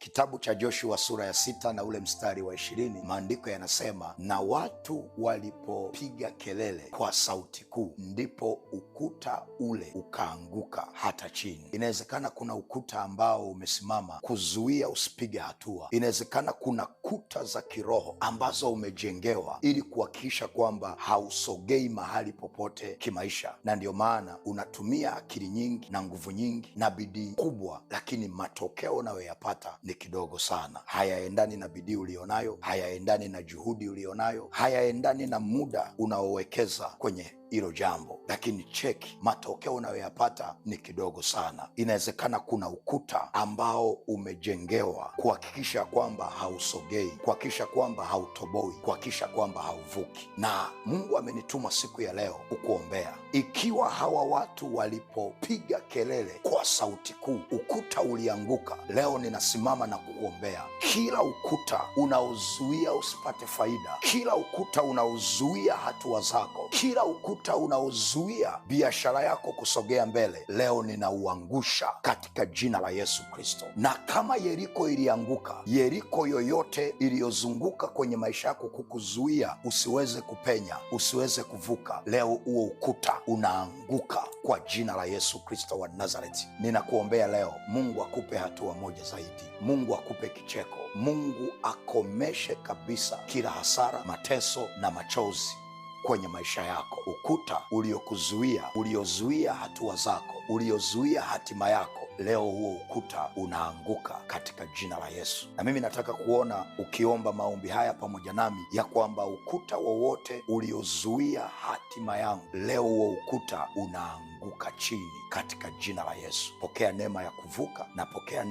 Kitabu cha Joshua sura ya 6 na ule mstari wa 20, maandiko yanasema, na watu walipopiga kelele kwa sauti kuu, ndipo ukuta ule ukaanguka hata chini. Inawezekana kuna ukuta ambao umesimama kuzuia usipige hatua. Inawezekana kuna kuta za kiroho ambazo umejengewa ili kuhakikisha kwamba hausogei mahali popote kimaisha, na ndio maana unatumia akili nyingi na nguvu nyingi na bidii kubwa, lakini matokeo unayoyapata ni kidogo sana. Hayaendani na bidii ulionayo, hayaendani na juhudi ulionayo, hayaendani na muda unaowekeza kwenye hilo jambo, lakini cheki, matokeo unayoyapata ni kidogo sana. Inawezekana kuna ukuta ambao umejengewa kuhakikisha kwamba hausogei, kuhakikisha kwamba hautoboi, kuhakikisha kwamba hauvuki, na Mungu amenituma siku ya leo kukuombea. Ikiwa hawa watu walipopiga kelele kwa sauti kuu, ukuta ulianguka, leo ninasimama na kukuombea. Kila ukuta unaozuia usipate faida, kila ukuta unaozuia hatua zako, kila ukuta unaozuia biashara yako kusogea mbele, leo ninauangusha katika jina la Yesu Kristo. Na kama Yeriko ilianguka, Yeriko yoyote iliyozunguka kwenye maisha yako kukuzuia usiweze kupenya, usiweze kuvuka, leo huo ukuta unaanguka kwa jina la Yesu Kristo wa Nazareti. Ninakuombea leo, Mungu akupe hatua moja zaidi, Mungu akupe kicheko, Mungu akomeshe kabisa kila hasara, mateso na machozi kwenye maisha yako. Ukuta uliokuzuia, uliozuia hatua zako, uliozuia hatima yako, leo huo ukuta unaanguka katika jina la Yesu. Na mimi nataka kuona ukiomba maombi haya pamoja nami, ya kwamba ukuta wowote uliozuia hatima yangu, leo huo ukuta unaanguka chini katika jina la Yesu. Pokea neema ya kuvuka na pokea